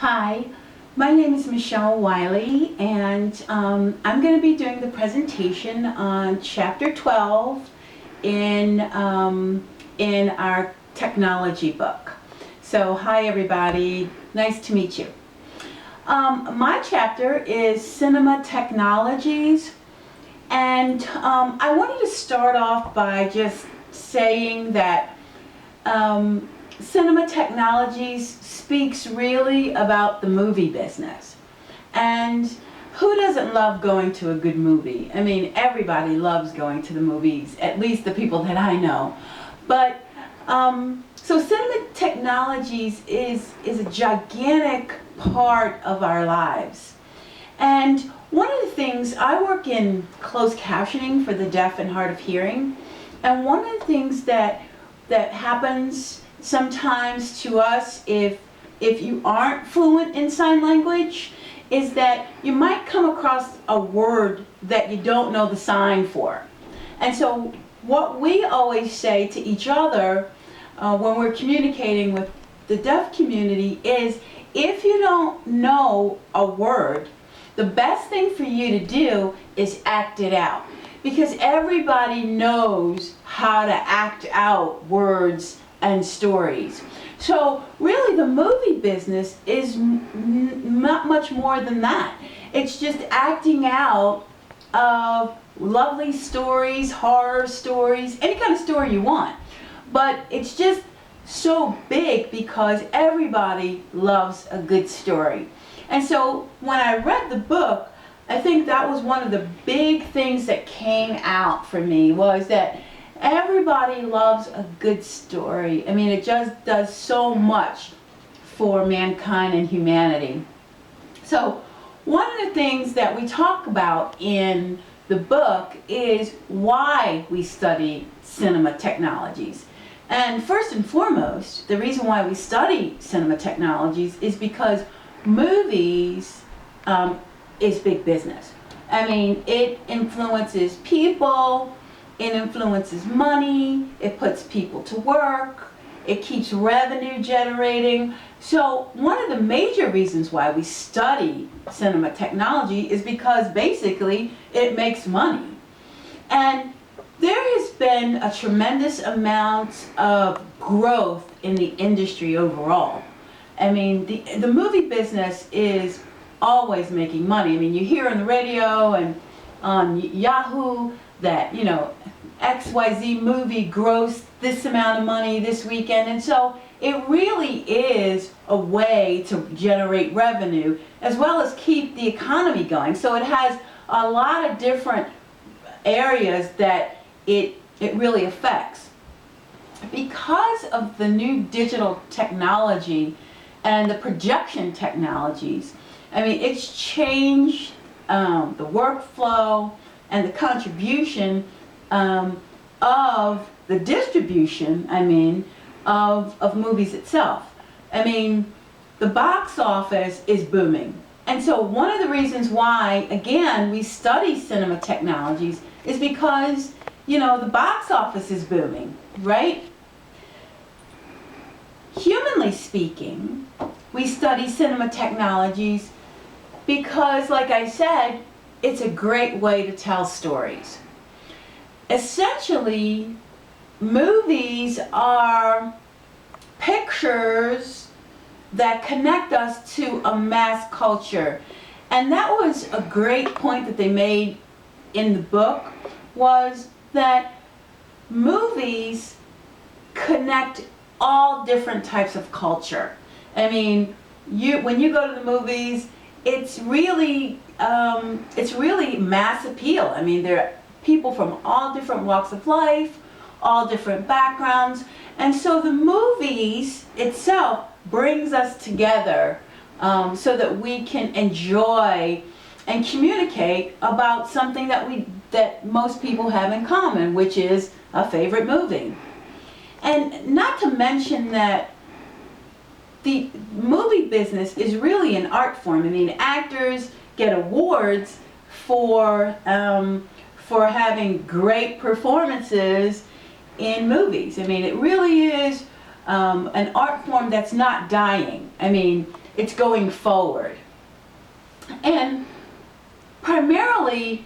Hi, my name is Michelle Wiley, and I'm going to be doing the presentation on Chapter 12 in our technology book. So, hi everybody, nice to meet you. My chapter is Cinema Technologies, and I wanted to start off by just saying that Cinema Technologies speaks really about the movie business. And who doesn't love going to a good movie? I mean, everybody loves going to the movies, at least the people that I know. But so Cinema Technologies is a gigantic part of our lives. And one of the things, I work in closed captioning for the deaf and hard of hearing, and one of the things that happens sometimes to us if you aren't fluent in sign language is that you might come across a word that you don't know the sign for. And so what we always say to each other when we're communicating with the deaf community is, if you don't know a word, the best thing for you to do is act it out. Because everybody knows how to act out words and stories. So really the movie business is not much more than that. It's just acting out of lovely stories, horror stories, any kind of story you want. But it's just so big because everybody loves a good story. And so when I read the book, I think that was one of the big things that came out for me, was that everybody loves a good story. I mean, it just does so much for mankind and humanity. So one of the things that we talk about in the book is why we study cinema technologies. And first and foremost, the reason why we study cinema technologies is because movies is big business. I mean, it influences people, it influences money, it puts people to work, it keeps revenue generating. So one of the major reasons why we study cinema technology is because basically it makes money. And there has been a tremendous amount of growth in the industry overall. I mean, the movie business is always making money. I mean, you hear on the radio and on Yahoo that, you know, XYZ movie grossed this amount of money this weekend. And so it really is a way to generate revenue as well as keep the economy going. So it has a lot of different areas that it really affects. Because of the new digital technology and the projection technologies, I mean, it's changed the workflow and the contribution of the distribution, of movies itself. I mean, the box office is booming. And so one of the reasons why, again, we study cinema technologies is because, you know, the box office is booming, right? Humanly speaking, we study cinema technologies because, like I said, it's a great way to tell stories. Essentially, movies are pictures that connect us to a mass culture. And that was a great point that they made in the book, was that movies connect all different types of culture. I mean, when you go to the movies, it's really mass appeal. I mean, there are people from all different walks of life, all different backgrounds, and so the movies itself brings us together so that we can enjoy and communicate about something that most people have in common, which is a favorite movie. And not to mention that the movie business is really an art form. I mean, actors get awards for having great performances in movies. I mean, it really is an art form that's not dying. I mean, it's going forward. And primarily,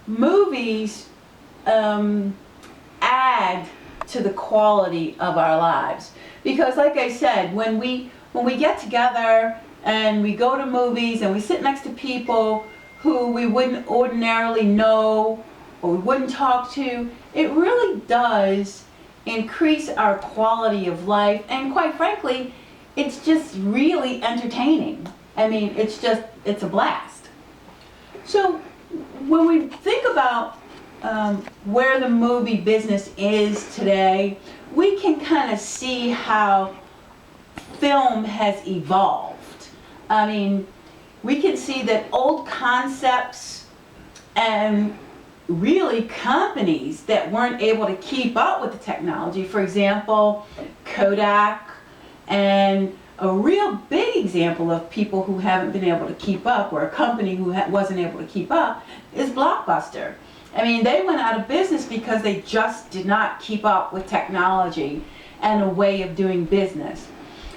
movies add to the quality of our lives. Because like I said, when we get together and we go to movies and we sit next to people who we wouldn't ordinarily know or we wouldn't talk to, it really does increase our quality of life, and quite frankly, it's just really entertaining. I mean, it's a blast. So when we think about where the movie business is today, we can kind of see how film has evolved. I mean, we can see that old concepts and really companies that weren't able to keep up with the technology, for example, Kodak, and a real big example of people who haven't been able to keep up, or a company who wasn't able to keep up, is Blockbuster. I mean, they went out of business because they just did not keep up with technology and a way of doing business.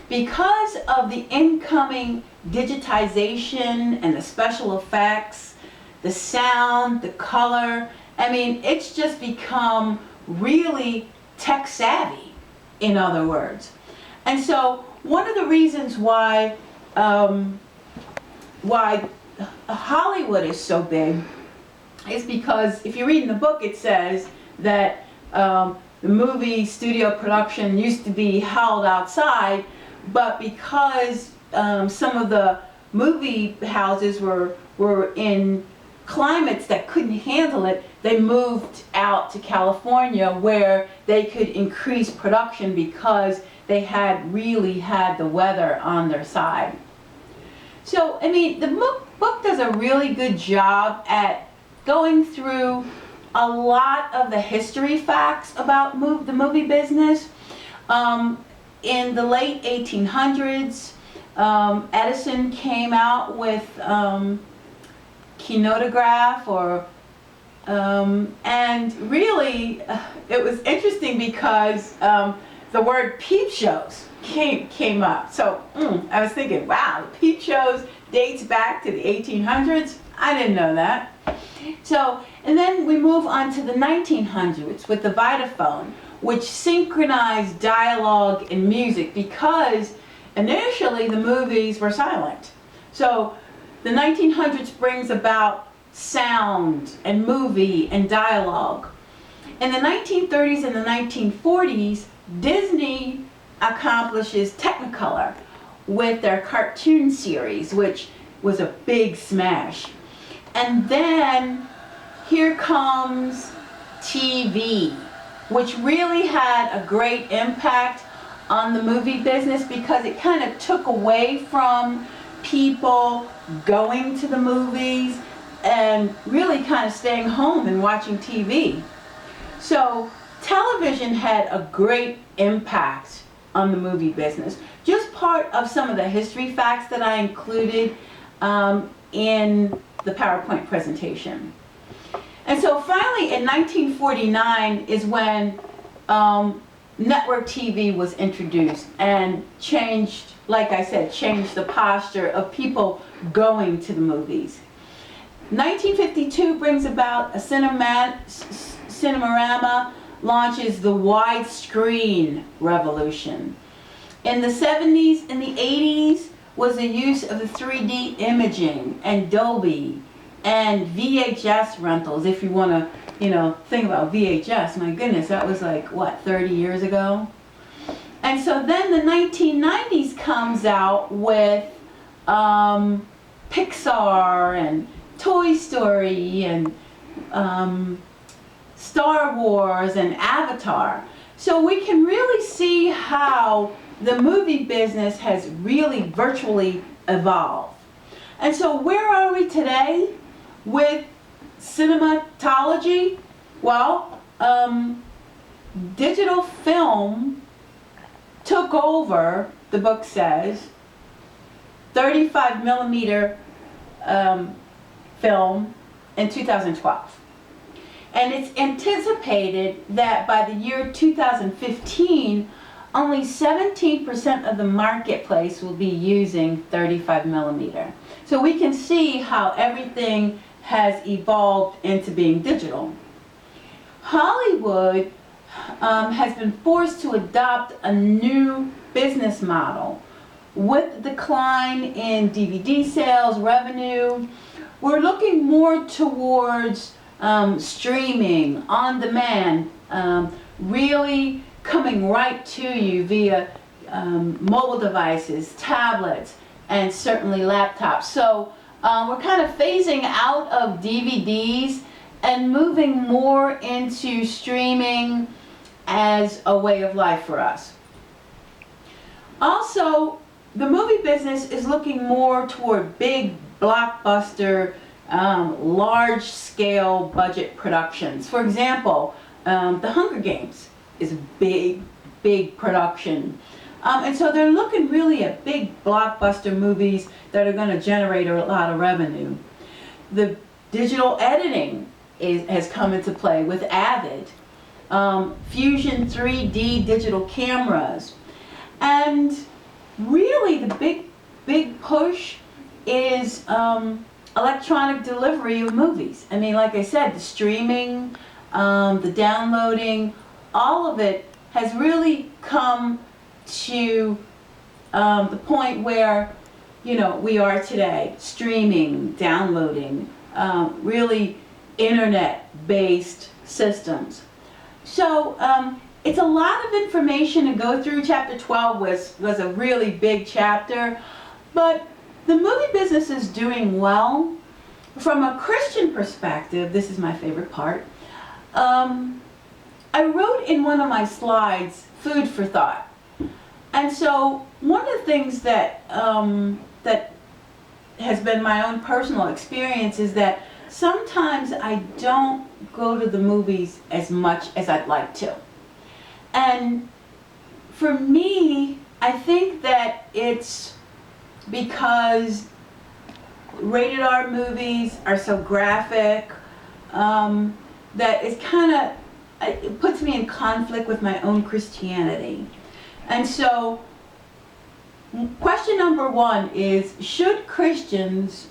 Because of the incoming digitization and the special effects, the sound, the color, I mean, it's just become really tech savvy, in other words. And so one of the reasons why Hollywood is so big is because if you read in the book, it says that the movie studio production used to be held outside, but because some of the movie houses were in climates that couldn't handle it, they moved out to California where they could increase production because they really had the weather on their side. So, I mean, the book does a really good job at going through a lot of the history facts about the movie business. In the late 1800s, Edison came out with kinetograph, and really it was interesting because the word peep shows came up. So I was thinking, wow, the peep shows dates back to the 1800s. I didn't know that. So, and then we move on to the 1900s with the Vitaphone, which synchronized dialogue and music because initially the movies were silent. So the 1900s brings about sound and movie and dialogue. In the 1930s and the 1940s, Disney accomplishes Technicolor with their cartoon series, which was a big smash. And then here comes TV, which really had a great impact on the movie business because it kind of took away from people going to the movies and really kind of staying home and watching TV. So television had a great impact on the movie business. Just part of some of the history facts that I included in the PowerPoint presentation. And so finally in 1949 is when network TV was introduced and changed, like I said, changed the posture of people going to the movies. 1952 brings about a Cinerama launches the widescreen revolution. In the 70s and the 80s was the use of the 3D imaging and Dolby and VHS rentals. If you want to, think about VHS, my goodness, that was like, 30 years ago? And so then the 1990s comes out with Pixar and Toy Story and Star Wars and Avatar. So we can really see how the movie business has really virtually evolved. And so where are we today with cinematology? Well, digital film took over, the book says, 35 millimeter film in 2012. And it's anticipated that by the year 2015, only 17% of the marketplace will be using 35 millimeter. So we can see how everything has evolved into being digital. Hollywood has been forced to adopt a new business model. With the decline in DVD sales revenue, we're looking more towards streaming, on demand, really coming right to you via mobile devices, tablets, and certainly laptops. So we're kind of phasing out of DVDs and moving more into streaming as a way of life for us. Also, the movie business is looking more toward big blockbuster, large-scale budget productions. For example, The Hunger Games is a big production. And so they're looking really at big blockbuster movies that are going to generate a lot of revenue. The digital editing has come into play with Avid, Fusion 3D digital cameras, and really the big push is electronic delivery of movies. I mean, like I said, the streaming, the downloading, all of it has really come to the point where, you know, we are today, streaming, downloading, really internet-based systems. So it's a lot of information to go through. Chapter 12 was a really big chapter, but the movie business is doing well. From a Christian perspective, this is my favorite part, I wrote in one of my slides, food for thought. And so one of the things that, that has been my own personal experience is that sometimes I don't go to the movies as much as I'd like to. And for me, I think that it's because rated R movies are so graphic that it's kind of, it puts me in conflict with my own Christianity. And so question number one is, should Christians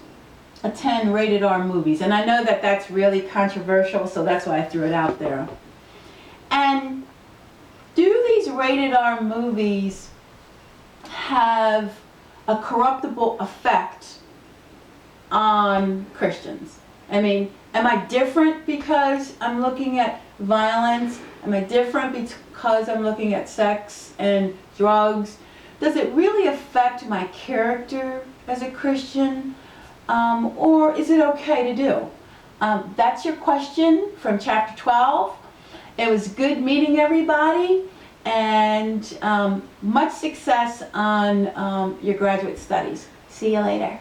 attend rated R movies? And I know that that's really controversial, so that's why I threw it out there. And do these rated R movies have a corruptible effect on Christians? I mean, am I different because I'm looking at violence? Am I different because I'm looking at sex and drugs? Does it really affect my character as a Christian? Or is it okay to do? That's your question from chapter 12. It was good meeting everybody, and much success on your graduate studies. See you later.